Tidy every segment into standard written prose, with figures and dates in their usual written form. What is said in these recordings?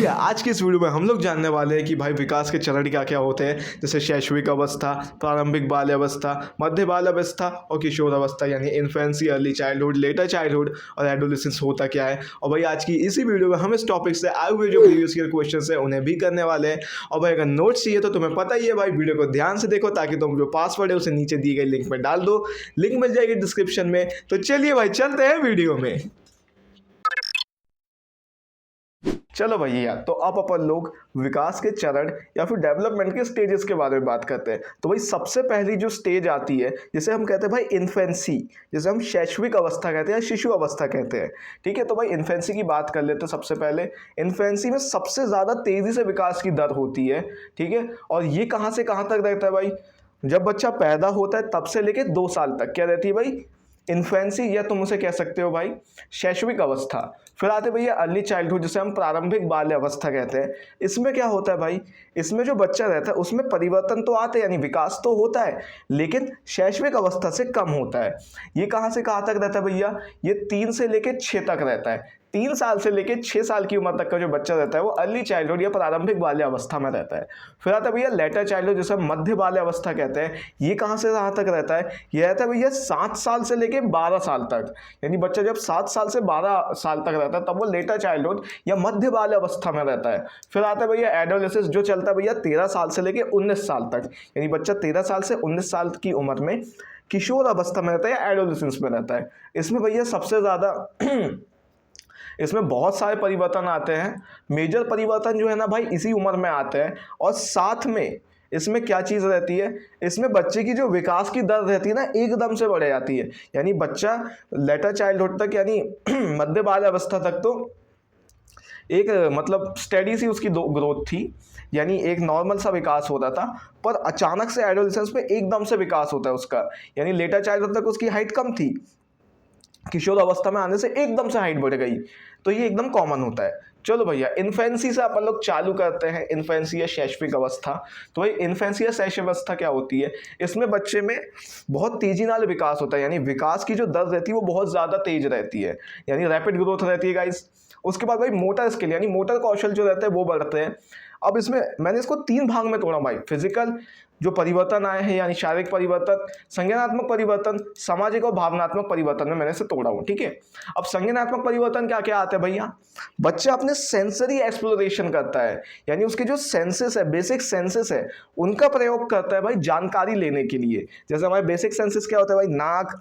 भैया आज की इस वीडियो में हम लोग जानने वाले हैं कि भाई विकास के चरण क्या क्या होते हैं, जैसे शैशविक अवस्था, प्रारंभिक बाल्यावस्था, मध्य बाल्यावस्था और किशोर अवस्था यानी infancy, early childhood, letter childhood और एडोलेसेंस होता क्या है। और भाई आज की इसी वीडियो में हम इस टॉपिक से आए हुए जो प्रीवियस ईयर क्वेश्चन है उन्हें भी करने वाले हैं। और भाई अगर नोट्स चाहिए तो तुम्हें पता ही है भाई, वीडियो को ध्यान से देखो ताकि तुम जो पासवर्ड है उसे नीचे दी गई लिंक में डाल दो, लिंक मिल जाएगी डिस्क्रिप्शन में। तो चलिए भाई चलते हैं वीडियो में। चलो भैया, तो अब अपन लोग विकास के चरण या फिर डेवलपमेंट के स्टेजेस के बारे में बात करते हैं। तो भाई सबसे पहली जो स्टेज आती है जिसे हम कहते हैं भाई इन्फेंसी, जिसे हम शैशविक अवस्था कहते हैं या शिशु अवस्था कहते हैं। ठीक है, तो भाई इन्फेंसी की बात कर लेते हैं। सबसे पहले इन्फेंसी में सबसे ज़्यादा तेज़ी से विकास की दर होती है। ठीक है, और ये कहाँ से कहाँ तक रहता है भाई, जब बच्चा पैदा होता है तब से लेके 2 साल तक क्या रहती है भाई, इन्फेंसी, या तुम उसे कह सकते हो भाई शैशविक अवस्था। फिर आते भैया अर्ली चाइल्डहुड, जिसे हम प्रारंभिक बाल्य अवस्था कहते हैं। इसमें क्या होता है भाई, इसमें जो बच्चा रहता है उसमें परिवर्तन तो आते हैं, यानी विकास तो होता है, लेकिन शैशविक अवस्था से कम होता है। ये कहाँ से कहाँ तक रहता है भैया, ये 3 से लेके 6 तक रहता है। 3 साल से लेकर 6 साल की उम्र तक का जो बच्चा रहता है वो अर्ली चाइल्डहुड या प्रारंभिक बाल्य अवस्था में रहता है। फिर आता है भैया लेटर चाइल्डहुड, जिसे मध्य बाल्य अवस्था कहते हैं। ये कहाँ से कहाँ तक रहता है, ये रहता है भैया 7 साल से लेकर 12 साल तक, यानी बच्चा जब 7 साल से 12 साल तक रहता है तब वो लेटर चाइल्डहुड या मध्य बाल्य अवस्था में रहता है। फिर आता है भैया एडोलेसेंस, जो चलता है भैया 13 साल से लेकर 19 साल तक, यानी बच्चा 13 साल से 19 साल की उम्र में किशोर अवस्था में रहता है या एडोलेसेंस में रहता है। इसमें भैया सबसे ज़्यादा इसमें बहुत सारे परिवर्तन आते हैं। मेजर परिवर्तन जो है ना भाई इसी उम्र में आते हैं। और साथ में इसमें क्या चीज़ रहती है, इसमें बच्चे की जो विकास की दर रहती है ना एकदम से बढ़ जाती है। यानी बच्चा लेटर चाइल्डहुड तक यानी मध्य बाल अवस्था तक तो एक मतलब स्टेडी सी उसकी ग्रोथ थी, यानी एक नॉर्मल सा विकास होता था। पर अचानक से एडोलेसेंस में एकदम से विकास होता है उसका, यानी लेटर चाइल्डहुड तक उसकी हाइट कम थी, किशोर अवस्था में आने से एकदम से हाइट बढ़ गई। तो ये एकदम कॉमन होता है। चलो भैया इन्फेंसी से अपन लोग चालू करते हैं, इन्फेंसी या शैशविक अवस्था। तो भाई इन्फेंसी या शैशव अवस्था क्या होती है, इसमें बच्चे में बहुत तेजी नाल विकास होता है, यानी विकास की जो दर रहती है वो बहुत ज़्यादा तेज रहती है, यानी रैपिड ग्रोथ रहती है गाइस। उसके बाद भाई मोटर स्किल यानी मोटर कौशल जो रहते हैं वो बढ़ते हैं। अब इसमें मैंने इसको 3 भाग में तोड़ा भाई, फिजिकल जो परिवर्तन आए हैं यानी शारीरिक परिवर्तन, संज्ञानात्मक परिवर्तन, सामाजिक और भावनात्मक परिवर्तन में मैंने इसे तोड़ा हूँ। ठीक है, अब संज्ञानात्मक परिवर्तन क्या क्या आते हैं भैया, बच्चा अपने सेंसरी एक्सप्लोरेशन करता है, यानी उसके जो सेंसेस है, बेसिक सेंसेस है, उनका प्रयोग करता है भाई जानकारी लेने के लिए। जैसे हमारे बेसिक सेंसेस क्या होता है भाई, नाक,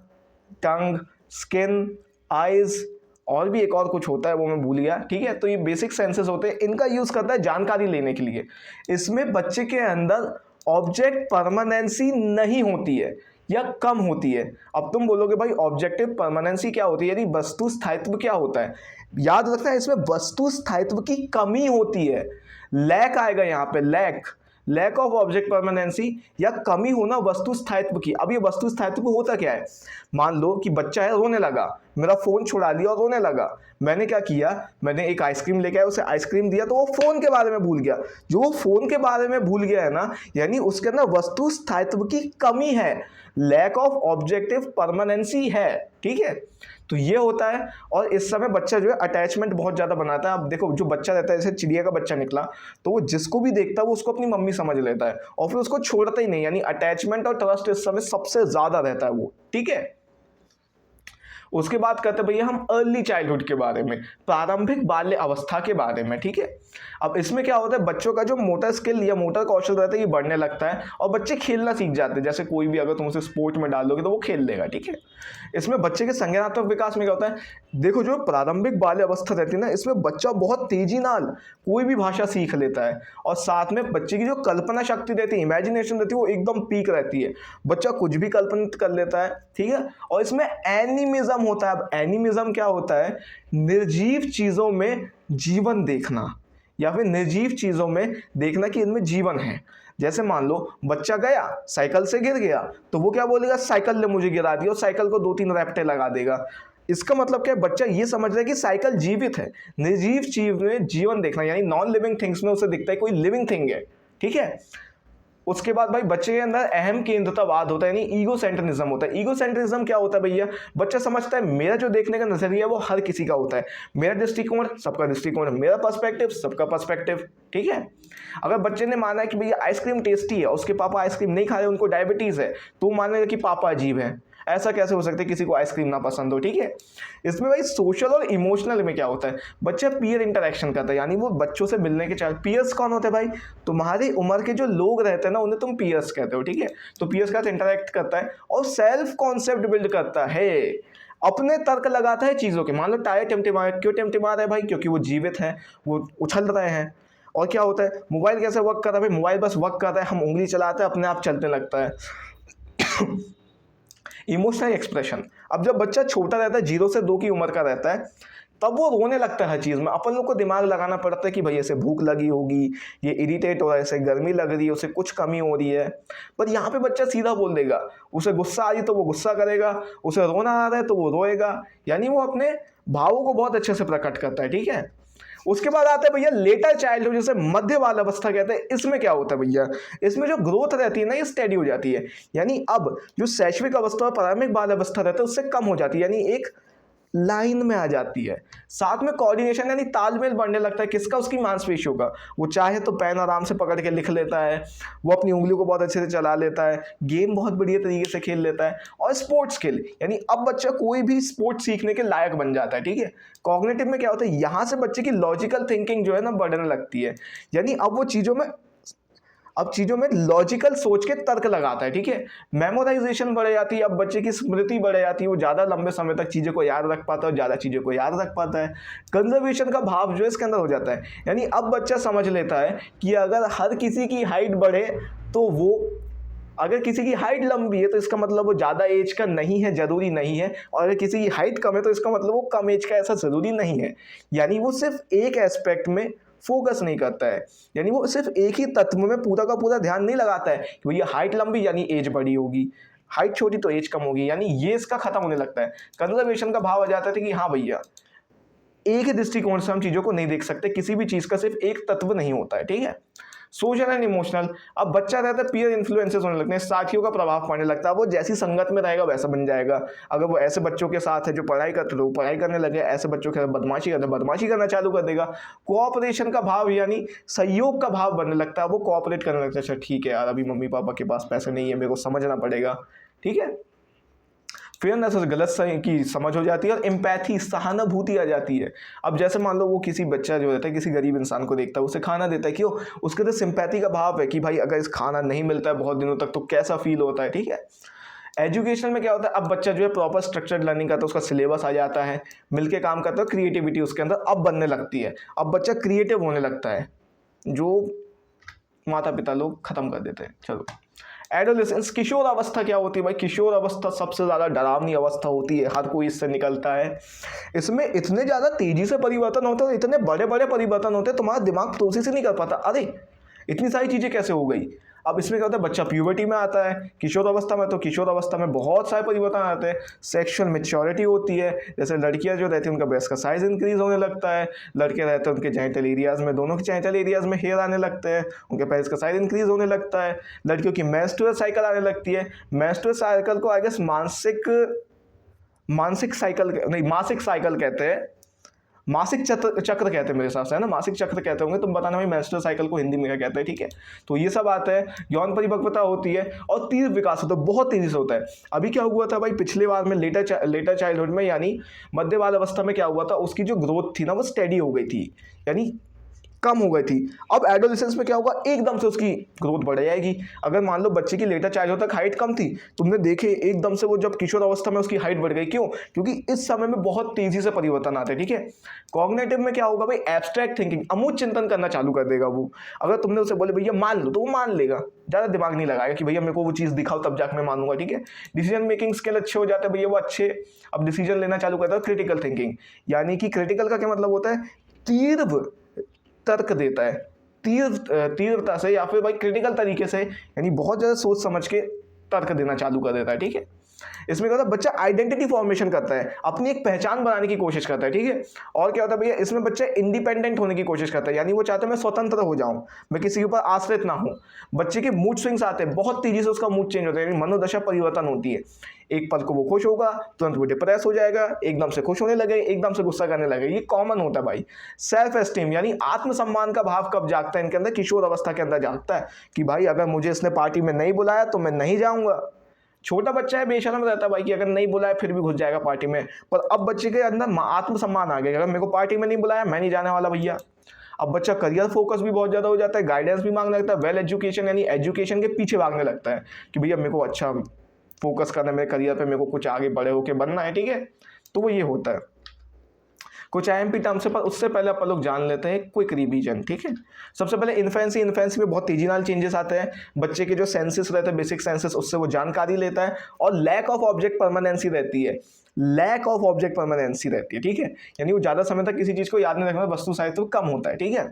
टंग, स्किन, आइज, और भी एक और कुछ होता है वो मैं भूल गया। ठीक है, तो ये बेसिक सेंसेस होते हैं, इनका यूज करता है जानकारी लेने के लिए। इसमें बच्चे के अंदर ऑब्जेक्ट परमानेंसी नहीं होती है या कम होती है। अब तुम बोलोगे भाई ऑब्जेक्टिव परमानेंसी क्या होती है, यानी वस्तु स्थायित्व क्या होता है। याद रखना है इसमें वस्तु स्थायित्व की कमी होती है, लैक आएगा यहाँ पे, लैक ऑफ ऑब्जेक्ट परमानेंसी या कमी होना वस्तु स्थायित्व की। अब ये वस्तु स्थायित्व होता क्या है, मान लो कि बच्चा है रोने लगा, मेरा फोन छुड़ा लिया और रोने लगा, मैंने क्या किया, मैंने एक आइसक्रीम लेके आया, उसे आइसक्रीम दिया तो वो फोन के बारे में भूल गया। जो वो फोन के बारे में भूल गया है ना, यानी उसके अंदर वस्तु स्थायित्व की कमी है, लैक ऑफ ऑब्जेक्टिव परमानेंसी है। ठीक है, तो ये होता है। और इस समय बच्चा जो है अटैचमेंट बहुत ज़्यादा बनाता है। अब देखो जो बच्चा रहता है, जैसे चिड़िया का बच्चा निकला तो वो जिसको भी देखता है वो उसको अपनी मम्मी समझ लेता है और फिर उसको छोड़ता ही नहीं, यानी अटैचमेंट और ट्रस्ट इस समय सबसे ज़्यादा रहता है वो। ठीक है, उसके बाद कहते हैं भैया हम अर्ली चाइल्डहुड के बारे में, प्रारंभिक बाल्य अवस्था के बारे में। ठीक है, अब इसमें क्या होता है, बच्चों का जो मोटर स्किल या मोटर कौशल रहता है ये बढ़ने लगता है और बच्चे खेलना सीख जाते हैं। जैसे कोई भी अगर तुम उसे स्पोर्ट में डाल दोगे तो वो खेल लेगा। ठीक है, इसमें बच्चे के संज्ञानात्मक विकास में क्या होता है, देखो जो प्रारंभिक बाल्य अवस्था रहती है ना, इसमें बच्चा बहुत तेजी नाल कोई भी भाषा सीख लेता है और साथ में बच्चे की जो कल्पना शक्ति रहती है, इमेजिनेशन रहती है, वो एकदम पीक रहती है, बच्चा कुछ भी कल्पनित कर लेता है। ठीक है, और इसमें एनिमिज्म होता है। अब एनिमिज्म क्या होता है, निर्जीव चीजों में जीवन देखना या फिर निर्जीव चीजों में देखना कि इनमें जीवन है। जैसे मान लो बच्चा गया साइकिल से गिर गया तो वो क्या बोलेगा, साइकिल ने मुझे गिरा दिया, और साइकिल को 2-3 रैपटे लगा देगा। इसका मतलब क्या है, बच्चा ये समझ रहा है कि साइकिल जीवित है। निर्जीव चीज में जीवन देखना यानी नॉन लिविंग थिंग्स में उसे दिखता है कोई लिविंग थिंग है। ठीक है, उसके बाद भाई बच्चे के अंदर अहम केंद्रतावाद होता है, यानी ईगो सेंट्रिज्म होता है। ईगो सेंट्रिज्म क्या होता है भैया, बच्चा समझता है मेरा जो देखने का नजरिया वो हर किसी का होता है, मेरा दृष्टिकोण सबका दृष्टिकोण, मेरा पर्सपेक्टिव सबका पर्सपेक्टिव, ठीक है। अगर बच्चे ने माना है कि भैया आइसक्रीम टेस्टी है, उसके पापा आइसक्रीम नहीं खा रहे, उनको डायबिटीज है, तो मानेगा कि पापा अजीब है। ऐसा कैसे हो सकता है किसी को आइसक्रीम ना पसंद हो, ठीक है। इसमें भाई सोशल और इमोशनल में क्या होता है, बच्चा पीयर इंटरेक्शन करता है, यानी वो बच्चों से मिलने के चाहे। पीयर्स कौन होते हैं भाई, तुम्हारी उम्र के जो लोग रहते हैं ना उन्हें तुम पीयर्स कहते हो, ठीक है। तो पीयर्स के साथ इंटरेक्ट करता है और सेल्फ कॉन्सेप्ट बिल्ड करता है, अपने तर्क लगाता है चीज़ों के। मान लो टायर टिमटिमा, क्यों टिमटिमा रहा है भाई, क्योंकि वो जीवित है, वो उछल रहे हैं। और क्या होता है, मोबाइल कैसे वर्क कर रहा है भाई, मोबाइल बस वर्क कर रहा है, हम उंगली चलाते हैं अपने आप चलने लगता है। इमोशनल एक्सप्रेशन, अब जब बच्चा छोटा रहता है, 0 से 2 की उम्र का रहता है, तब वो रोने लगता है हर चीज़ में। अपन लोग को दिमाग लगाना पड़ता है कि भाई ऐसे भूख लगी होगी, ये इरिटेट हो रहा है, ऐसे गर्मी लग रही है, उसे कुछ कमी हो रही है। पर यहाँ पे बच्चा सीधा बोल देगा, उसे गुस्सा आ रही तो वो गुस्सा करेगा, उसे रोना आ रहा है तो वो रोएगा, यानी वो अपने भावों को बहुत अच्छे से प्रकट करता है, ठीक है। उसके बाद आता है भैया लेटर चाइल्डहुड, जिसे मध्य बाल अवस्था कहते हैं। इसमें क्या होता है भैया, इसमें जो ग्रोथ रहती है ना ये स्टेडी हो जाती है, यानी अब जो शैशविक अवस्था और प्रारंभिक बाल अवस्था रहता है उससे कम हो जाती है, यानी एक लाइन में आ जाती है। साथ में कोऑर्डिनेशन यानी तालमेल बढ़ने लगता है, किसका, उसकी मांसपेशियों का। वो चाहे तो पेन आराम से पकड़ के लिख लेता है, वो अपनी उंगलियों को बहुत अच्छे से चला लेता है, गेम बहुत बढ़िया तरीके से खेल लेता है, और स्पोर्ट्स खेल, यानी अब बच्चा कोई भी स्पोर्ट्स सीखने के लायक बन जाता है, ठीक है। कॉग्निटिव में क्या होता है, यहाँ से बच्चे की लॉजिकल थिंकिंग जो है ना बढ़ने लगती है, यानी अब वो चीज़ों में लॉजिकल सोच के तर्क लगाता है, ठीक है। मेमोराइजेशन बढ़ जाती है, अब बच्चे की स्मृति बढ़ जाती है, वो ज़्यादा लंबे समय तक चीज़ों को याद रख पाता है, ज़्यादा चीज़ों को याद रख पाता है। कंजर्वेशन का भाव जो है इसके अंदर हो जाता है, यानी अब बच्चा समझ लेता है कि अगर हर किसी की हाइट बढ़े तो वो, अगर किसी की हाइट लंबी है तो इसका मतलब वो ज़्यादा एज का नहीं है, ज़रूरी नहीं है, और अगर किसी की हाइट कम है तो इसका मतलब वो कम एज का, ऐसा ज़रूरी नहीं है। यानी वो सिर्फ एक एस्पेक्ट में फोकस नहीं करता है, यानी वो सिर्फ एक ही तत्व में पूरा का पूरा ध्यान नहीं लगाता है कि भैया हाइट लंबी यानी एज बड़ी होगी, हाइट छोटी तो एज कम होगी, यानी ये इसका खत्म होने लगता है। कंजर्वेशन का भाव आ जाता है कि हाँ भैया एक ही दृष्टिकोण से हम चीज़ों को नहीं देख सकते, किसी भी चीज़ का सिर्फ एक तत्व नहीं होता है, ठीक है। सोशल एंड इमोशनल, अब बच्चा रहता है पीयर इन्फ्लुएंसेस होने लगते हैं, साथियों का प्रभाव पड़ने लगता है, वो जैसी संगत में रहेगा वैसा बन जाएगा। अगर वो ऐसे बच्चों के साथ है जो पढ़ाई करते तो पढ़ाई करने लगे, ऐसे बच्चों के साथ बदमाशी करना चालू कर देगा। कोऑपरेशन का भाव यानी सहयोग का भाव बनने लगता है, वो कोऑपरेट करने लगता है, अच्छा ठीक है यार अभी मम्मी पापा के पास पैसे नहीं है, मेरे को समझना पड़ेगा, ठीक है। फेयरनेस और गलत सही की समझ हो जाती है, और एम्पैथी सहानुभूति आ जाती है। अब जैसे मान लो वो किसी बच्चा जो रहता है किसी गरीब इंसान को देखता है, उसे खाना देता है, क्यों, उसके तो सिंपैथी का भाव है कि भाई अगर इस खाना नहीं मिलता है बहुत दिनों तक तो कैसा फील होता है, ठीक है। एजुकेशन में क्या होता है, अब बच्चा जो है प्रॉपर स्ट्रक्चर्ड लर्निंग करता है, उसका सिलेबस आ जाता है, मिलके काम करता है, क्रिएटिविटी उसके अंदर अब बनने लगती है, अब बच्चा क्रिएटिव होने लगता है, जो माता पिता लोग खत्म कर देते हैं। चलो एडोलेसेंस, किशोर अवस्था क्या होती है भाई, किशोर अवस्था सबसे ज़्यादा डरावनी अवस्था होती है, हर कोई इससे निकलता है। इसमें इतने ज़्यादा तेज़ी से परिवर्तन होते हैं, इतने बड़े बड़े परिवर्तन होते हैं, तुम्हारा दिमाग प्रोसेस ही नहीं कर पाता, अरे इतनी सारी चीज़ें कैसे हो गई। अब इसमें क्या होता है, बच्चा प्यूबर्टी में आता है, किशोर अवस्था में, तो किशोर अवस्था में बहुत सारे परिवर्तन आते हैं। सेक्सुअल मैच्योरिटी होती है, जैसे लड़कियां जो रहती हैं उनका ब्रेस्ट का साइज इंक्रीज होने लगता है, लड़के रहते हैं उनके जेनिटल एरियाज में, दोनों के जेनिटल एरियाज में हेयर आने लगते हैं, उनके पेनिस का साइज इंक्रीज होने लगता है। लड़कियों की मेंस्ट्रुअल साइकिल आने लगती है, मेंस्ट्रुअल साइकिल को आई गेस मासिक साइकिल कहते हैं, मासिक चक्र कहते हैं मेरे हिसाब से, है ना, मासिक चक्र कहते होंगे, तुम बताना भाई मेंस्ट्रुअल साइकिल को हिंदी में क्या कहते हैं, ठीक है। तो ये सब आता है, यौन परिपक्वता होती है, और तीव्र विकास होता है, बहुत तेजी से होता है। अभी क्या हुआ था भाई पिछले बार में लेटर चाइल्डहुड में, यानी मध्य बाल अवस्था में क्या हुआ था, उसकी जो ग्रोथ थी ना वो स्टेडी हो गई थी, यानी कम हो गई थी। अब एडोलेसेंस में क्या होगा, एकदम से उसकी ग्रोथ बढ़ जाएगी। अगर मान लो बच्चे की लेटर चाइल्डहुड तक हाइट कम थी, तुमने देखे एकदम से वो जब किशोर अवस्था में उसकी हाइट बढ़ गई, क्यों, क्योंकि इस समय में बहुत तेजी से परिवर्तन आते हैं, ठीक है। कॉग्निटिव में क्या होगा भाई, एब्स्ट्रैक्ट थिंकिंग, अमूर्त चिंतन करना चालू कर देगा वो। अगर तुमने उसे बोले भैया मान लो, तो वो मान लेगा, ज़्यादा दिमाग नहीं लगाएगा कि भैया मेरे को वो चीज़ दिखाओ तब जाकर मैं मानूंगा, ठीक है। डिसीजन मेकिंग स्किल अच्छे हो जाते हैं भैया, वो अच्छे अब डिसीजन लेना चालू करता है। क्रिटिकल थिंकिंग, यानी कि क्रिटिकल का क्या मतलब होता है, तीव्र तर्क देता है, तीव्रता से, या फिर भाई क्रिटिकल तरीके से, यानी बहुत ज़्यादा सोच समझ के तर्क देना चालू कर देता है, ठीक है। इसमें क्या होता है, बच्चा आइडेंटिटी फॉर्मेशन करता है, अपनी एक पहचान बनाने की कोशिश करता है, ठीक है। और क्या होता है भैया, इसमें बच्चा इंडिपेंडेंट होने की कोशिश करता है, यानी वो चाहता है मैं स्वतंत्र हो जाऊं, मैं किसी के ऊपर आश्रित ना हूं। बच्चे के मूड स्विंग्स आते हैं, बहुत तेजी से उसका मूड चेंज होता है, यानी मनोदशा परिवर्तन होती है। एक पल को वो खुश होगा, तुरंत वो डिप्रेस हो जाएगा, एकदम से खुश होने लगे, एकदम से गुस्सा करने लगे, ये कॉमन होता है भाई। सेल्फ एस्टीम यानी आत्मसम्मान का भाव कब जागता है इनके अंदर, किशोर अवस्था के अंदर जागता है कि भाई अगर मुझे इसने पार्टी में नहीं बुलाया तो मैं नहीं जाऊंगा। छोटा बच्चा है, बेशर्म रहता है भाई कि अगर नहीं बुलाया फिर भी घुस जाएगा पार्टी में, पर अब बच्चे के अंदर आत्मसम्मान आ गया, अगर मेरे को पार्टी में नहीं बुलाया मैं नहीं जाने वाला भैया। अब बच्चा करियर फोकस भी बहुत ज़्यादा हो जाता है, गाइडेंस भी मांगने लगता है, वेल एजुकेशन यानी एजुकेशन के पीछे भागने लगता है कि भैया मेरे को अच्छा फोकस करना है मेरे करियर पे, मेरे को कुछ आगे बड़े होके बनना है, ठीक है। तो वो ये होता है कुछ आईएमपी टर्म्स है, पर उससे पहले अपन लोग जान लेते हैं क्विक रिवीजन, ठीक है। सबसे पहले इन्फेंसी में बहुत तेजी नाल चेंजेस आते हैं, बच्चे के जो सेंसेस रहते हैं, बेसिक सेंसेस, उससे वो जानकारी लेता है, और लैक ऑफ ऑब्जेक्ट परमानेंसी रहती है, लैक ऑफ ऑब्जेक्ट परमानेंसी रहती है, ठीक है। यानी वो ज़्यादा समय तक किसी चीज़ को याद नहीं रखना, वस्तु साहित्य कम होता है, ठीक है।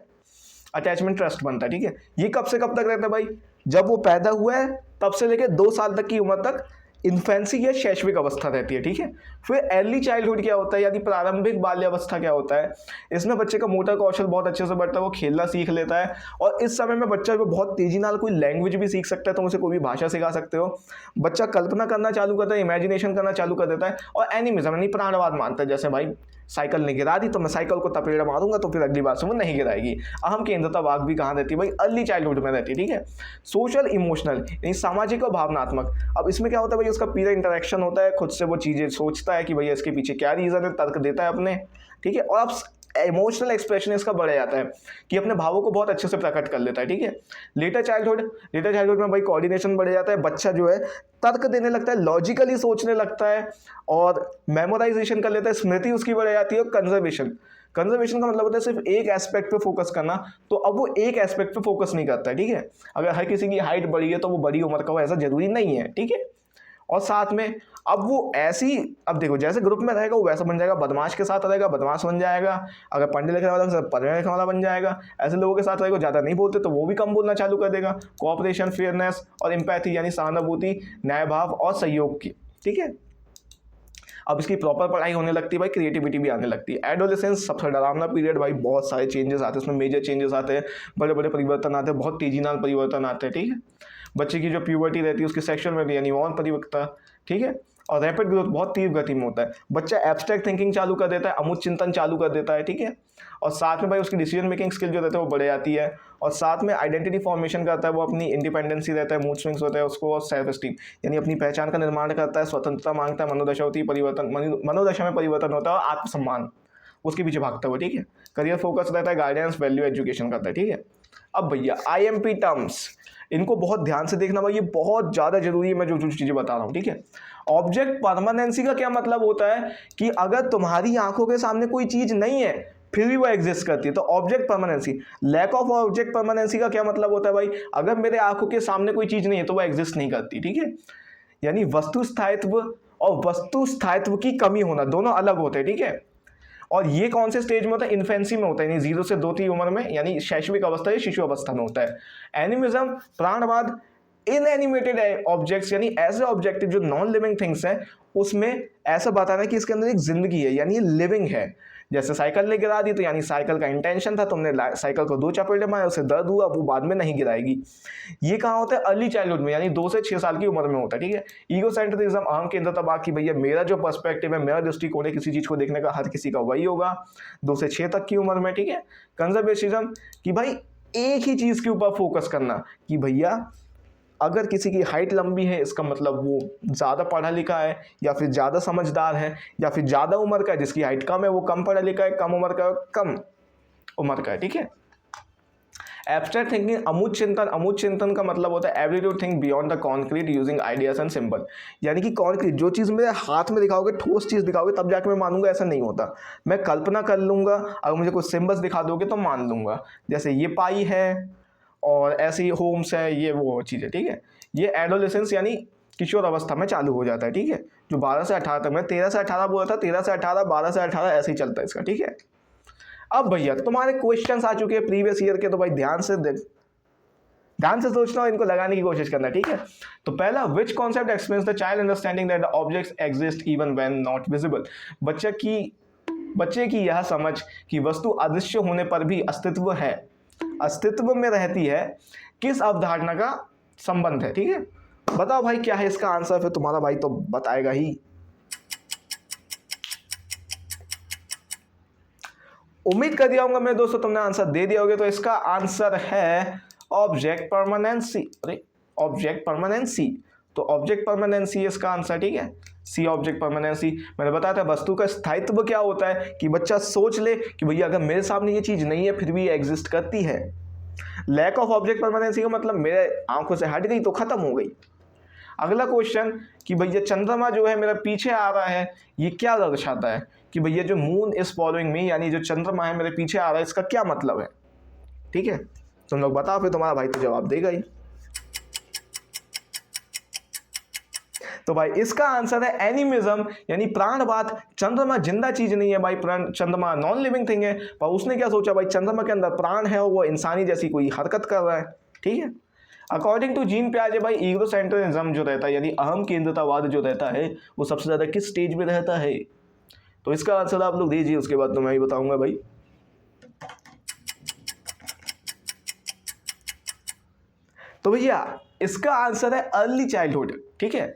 अटैचमेंट ट्रस्ट बनता है, ठीक है। ये कब से कब तक रहता है भाई, जब वो पैदा हुआ है तब से लेकर 2 साल तक की उम्र तक इन्फेंसी या शैशविक अवस्था रहती है, ठीक है। फिर अर्ली चाइल्डहुड क्या होता है, यानी प्रारंभिक बाल्यावस्था क्या होता है, इसमें बच्चे का मोटर कौशल बहुत अच्छे से बढ़ता है, वो खेलना सीख लेता है, और इस समय में बच्चा जो बहुत तेजी नाल कोई लैंग्वेज भी सीख सकता है, तो उसे कोई भी भाषा सिखा सकते हो। बच्चा कल्पना करना चालू करता है, इमेजिनेशन करना चालू कर देता है, और एनिमिज्म यानी प्राणवाद मानता है, जैसे भाई साइकिल ने गिरा दी तो मैं साइकिल को तपेड़ा मारूंगा तो फिर अगली बार से वो नहीं गिराएगी। अहम केंद्रतावाद भी कहाँ रहती है भाई, अर्ली चाइल्डहुड में रहती है, ठीक है। सोशल इमोशनल यानी सामाजिक और भावनात्मक, अब इसमें क्या होता है भाई, उसका पूरा इंटरेक्शन होता है, खुद से वो चीज़ें सोचता है कि भैया इसके पीछे क्या रीज़न है, तर्क देता है अपने, ठीक है। और अब इमोशनल एक्सप्रेशन इसका बढ़ जाता है कि अपने भावों को बहुत अच्छे से प्रकट कर लेता है, ठीक है। लेटर चाइल्डहुड में भाई कोऑर्डिनेशन बढ़ जाता है, बच्चा जो है तर्क देने लगता है, लॉजिकली सोचने लगता है, और मेमोराइजेशन कर लेता है, स्मृति उसकी बढ़ जाती है। और कंजर्वेशन का मतलब होता है सिर्फ एक एस्पेक्ट पे फोकस करना, तो अब वो एक एस्पेक्ट पे फोकस नहीं करता है, ठीक है। अगर हर किसी की हाइट बढ़ी है तो वो बड़ी उम्र का हो, ऐसा जरूरी नहीं है, ठीक है। और साथ में अब वो ऐसी, अब देखो जैसे ग्रुप में रहेगा वो वैसा बन जाएगा, बदमाश के साथ रहेगा बदमाश बन जाएगा, अगर पढ़ने लिखने वाला पढ़ने लिखने वाला बन जाएगा, ऐसे लोगों के साथ रहेगा ज़्यादा नहीं बोलते तो वो भी कम बोलना चालू कर देगा। कोऑपरेशन, फेयरनेस और एम्पैथी यानी सहानुभूति, न्याय भाव और सहयोग की, ठीक है। अब इसकी प्रॉपर पढ़ाई होने लगती है भाई, क्रिएटिविटी भी आने लगती है। एडोलेसेंस सबसे डरावना पीरियड भाई, बहुत सारे चेंजेस आते हैं उसमें, मेजर चेंजेस आते हैं, बड़े बड़े परिवर्तन आते हैं, बहुत तेजी नाल परिवर्तन आते हैं, ठीक है। बच्चे की जो प्यूबर्टी रहती है उसकी सेक्सुअल में यानी यौन परिपक्वता, ठीक है। और रैपिड ग्रोथ बहुत तीव्र गति में होता है, बच्चा एब्स्ट्रैक्ट थिंकिंग चालू कर देता है, अमूर्त चिंतन चालू कर देता है, ठीक है। और साथ में भाई उसकी डिसीजन मेकिंग स्किल जो रहता है वो बढ़ जाती है, और साथ में आइडेंटिटी फॉर्मेशन करता है, वो अपनी इंडिपेंडेंसी रहता है, मूड स्विंग्स होता है उसको, और सेल्फ एस्टीम यानी अपनी पहचान का निर्माण करता है, स्वतंत्रता मांगता है, मनोदशा होती है परिवर्तन, मनोदशा में परिवर्तन होता है, और आत्मसम्मान उसके पीछे भागता है वो, ठीक है। करियर फोकस रहता है, गाइडेंस वैल्यू एजुकेशन करता है, ठीक है। अब भैया आईएमपी टर्म्स, इनको बहुत ध्यान से देखना भाई, ये बहुत ज़्यादा जरूरी है, मैं जो जो चीज़ें बता रहा हूँ, ठीक है। ऑब्जेक्ट परमानेंसी का क्या मतलब होता है कि अगर तुम्हारी आंखों के सामने कोई चीज़ नहीं है फिर भी वो एग्जिस्ट करती है, तो object permanence. Lack of object permanence का क्या मतलब होता है भाई, अगर मेरे आंखों के सामने कोई चीज़ नहीं है तो वो एग्जिस्ट नहीं करती, ठीक है। यानी वस्तु स्थायित्व और वस्तु स्थायित्व की कमी होना दोनों अलग होते हैं, ठीक है। और ये कौन से स्टेज में होता है, इन्फेंसी में होता है, यानी 0 से 2 की उम्र में, यानी शैशविक अवस्था या शिशु अवस्था में होता है। एनिमिज्म, प्राणवाद, इनएनिमेटेड ऑब्जेक्ट्स यानी ऐसे ऑब्जेक्ट जो नॉन लिविंग थिंग्स हैं उसमें ऐसा बताना कि इसके अंदर एक जिंदगी है, यानी ये लिविंग है। जैसे साइकिल ने गिरा दी तो यानी साइकिल का इंटेंशन था, तुमने साइकिल को 2 चपेटे मारे, उसे दर्द हुआ, वो बाद में नहीं गिराएगी। ये कहाँ होता है, अर्ली चाइल्डहुड में, यानी 2 से 6 साल की उम्र में होता है, ठीक है। ईगोसेंट्रिज्म, अहम केंद्रितवाद की भैया मेरा जो पर्सपेक्टिव है, मेरा दृष्टिकोण है किसी चीज को देखने का, हर किसी का वही होगा 2 से 6 तक की उम्र में, ठीक है। कंजर्वेटिज्म कि भाई एक ही चीज के ऊपर फोकस करना कि भैया अगर किसी की हाइट लंबी है इसका मतलब वो ज़्यादा पढ़ा लिखा है, या फिर ज़्यादा समझदार है, या फिर ज़्यादा उम्र का है। जिसकी हाइट कम है वो कम पढ़ा लिखा है, कम उम्र का कम उम्र का है, ठीक है। एब्स्ट्रैक्ट थिंकिंग, अमूर्त चिंतन का मतलब होता है ability to think beyond the concrete using ideas and symbol. यानी कि कॉन्क्रीट जो चीज़ मेरे हाथ में दिखाओगे, ठोस चीज़ दिखाओगे तब जाके मैं मानूंगा, ऐसा नहीं होता। मैं कल्पना कर लूँगा, अगर मुझे कुछ सिंबल्स दिखा दोगे तो मान लूँगा। जैसे ये पाई है और ऐसे ही होम्स है, ये वो चीज़ें, ठीक है। ये एडोलेसेंस यानी किशोर अवस्था में चालू हो जाता है, ठीक है। जो 12 से 18 तक, मैं 13 से 18 बोला था, 13 से 18, 12 से 18 ऐसे ही चलता है इसका, ठीक है। अब भैया तुम्हारे क्वेश्चंस आ चुके हैं प्रीवियस ईयर के, तो भाई ध्यान से ध्यान से सोचना और इनको लगाने की कोशिश करना, ठीक है। तो पहला, विच concept explains the child understanding that the objects exist even when not visible. बच्चे की यह समझ कि वस्तु अदृश्य होने पर भी अस्तित्व में रहती है, किस अवधारणा का संबंध है, ठीक है। बताओ भाई क्या है इसका आंसर, फिर तुम्हारा भाई तो बताएगा ही। उम्मीद कर दिया हूंगा मेरे दोस्तों तुमने आंसर दे दिया होगा। तो इसका आंसर है ऑब्जेक्ट परमानेंसी। अरे ऑब्जेक्ट परमानेंसी, तो ऑब्जेक्ट परमानेंसी इसका आंसर, ठीक है। सी ऑब्जेक्ट परमानेंसी। मैंने बताया था वस्तु का स्थायित्व क्या होता है कि बच्चा सोच ले कि भैया अगर मेरे सामने ये चीज नहीं है फिर भी ये एग्जिस्ट करती है। लैक ऑफ ऑब्जेक्ट परमानेंसी का मतलब मेरे आंखों से हट गई तो खत्म हो गई। अगला क्वेश्चन कि भैया चंद्रमा जो है मेरा पीछे आ रहा है, ये क्या दर्शाता है कि भैया जो मून इज फॉलोइंग मी, यानी जो चंद्रमा है मेरे पीछे आ रहा है, इसका क्या मतलब है, ठीक है। तुम लोग बताओ, फिर तुम्हारा भाई तो जवाब देगा ही। तो भाई इसका आंसर है एनिमिज्म, यानी प्राणवाद। चंद्रमा जिंदा चीज नहीं है भाई, चंद्रमा नॉन लिविंग थिंग है। पर उसने क्या सोचा भाई, चंद्रमा के अंदर प्राण है और वो इंसानी जैसी कोई हरकत कर रहा है, ठीक है। अकॉर्डिंग टू जीन पियाजे भाई, ईगोसेंट्रिज्म जो रहता है यानी अहम केंद्रतावाद जो रहता है वो सबसे ज्यादा किस स्टेज में रहता है। तो इसका आंसर आप लोग दीजिए, उसके बाद तो मैं ही बताऊंगा भाई। तो भैया इसका आंसर है अर्ली चाइल्डहुड, ठीक है।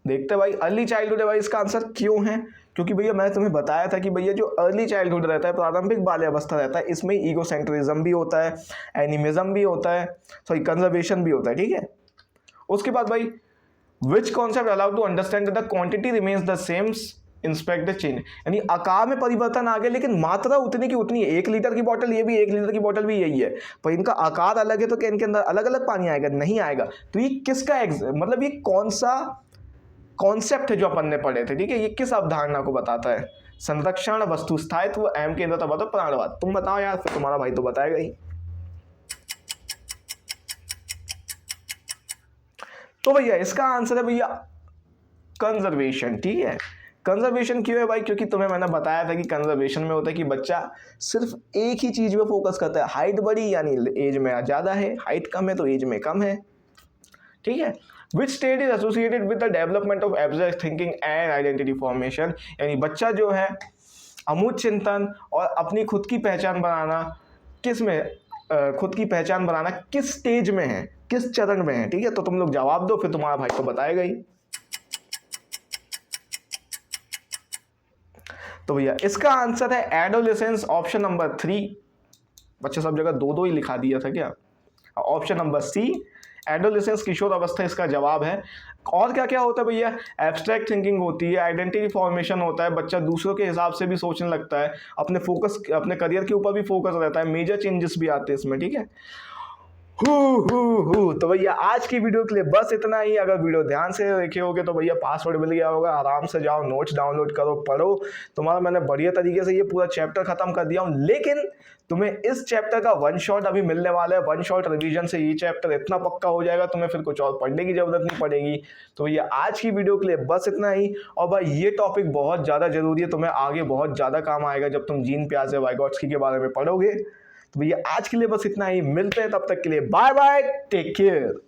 देखते हैं भाई अर्ली चाइल्डहुड है भाई, इसका आंसर क्यों है, क्योंकि भैया मैंने तुम्हें बताया था कि भैया जो अर्ली चाइल्डहुड रहता है, प्रारंभिक बाल्यावस्था रहता है, इसमें ईगोसेंट्रिज्म भी होता है, एनिमिज्म भी होता है, सॉरी कंजर्वेशन भी होता है, ठीक है। उसके बाद भाई which concept allow to understand the quantity remains the same inspect the chain, यानी आकार में परिवर्तन आ गया लेकिन मात्रा उतनी की उतनी है। 1 लीटर की बोतल ये भी, 1 लीटर की बोतल भी यही है, पर इनका आकार अलग है, तो क्या इनके अंदर अलग अलग पानी आएगा? नहीं आएगा। तो ये किसका मतलब ये कौन सा कॉन्सेप्ट है जो अपन ने पढ़े थे, ठीक है। ये किस अवधारणा को बताता है? संरक्षण, वस्तु स्थायित्व, अहम केंद्रता, प्राणवाद। तुम बताओ यार, फिर तुम्हारा भाई तो बताएगा ही। तो भैया इसका आंसर है भैया कंजर्वेशन, ठीक है। कंजर्वेशन क्यों है भाई? क्योंकि तुम्हें मैंने बताया था कि कंजर्वेशन में होता है कि बच्चा सिर्फ एक ही चीज में फोकस करता है। हाइट बड़ी यानी एज में ज्यादा है, हाइट कम है तो एज में कम है, ठीक है। Which state is associated with the development of abstract thinking and identity formation, यानी बच्चा जो है अमूर्त चिंतन और अपनी खुद की पहचान बनाना किस में खुद की पहचान बनाना किस स्टेज में है, किस चरण में है, ठीक है। तो तुम लोग जवाब दो, फिर तुम्हारा भाई तो बताएगा ही। तो भैया इसका आंसर है एडोलेसेंस, ऑप्शन नंबर 3। बच्चे सब जगह 2-2 ही लिखा दिया था क्या? ऑप्शन नंबर सी एडोलेसेंस, किशोर अवस्था इसका जवाब है। और क्या क्या होता है भैया? एब्स्ट्रैक्ट थिंकिंग होती है, आइडेंटिटी फॉर्मेशन होता है, बच्चा दूसरों के हिसाब से भी सोचने लगता है, अपने करियर के ऊपर भी फोकस रहता है, मेजर चेंजेस भी आते हैं इसमें, ठीक है। तो भैया आज की वीडियो के लिए बस इतना ही। अगर वीडियो ध्यान से देखे होगे तो भैया पासवर्ड मिल गया होगा, आराम से जाओ नोट्स डाउनलोड करो, पढ़ो। तुम्हारा मैंने बढ़िया तरीके से ये पूरा चैप्टर खत्म कर दिया हूँ, लेकिन तुम्हें इस चैप्टर का 1 शॉट अभी मिलने वाला है। 1 शॉट रिवीजन से ये चैप्टर इतना पक्का हो जाएगा, तुम्हें फिर कुछ और पढ़ने की जरूरत नहीं पड़ेगी। तो भैया आज की वीडियो के लिए बस इतना ही। और भाई ये टॉपिक बहुत ज़्यादा जरूरी है, तुम्हें आगे बहुत ज़्यादा काम आएगा जब तुम जीन पियाजे वाइगोट्स्की के बारे में पढ़ोगे। तो भैया आज के लिए बस इतना ही, मिलते हैं, तब तक के लिए बाय बाय, टेक केयर।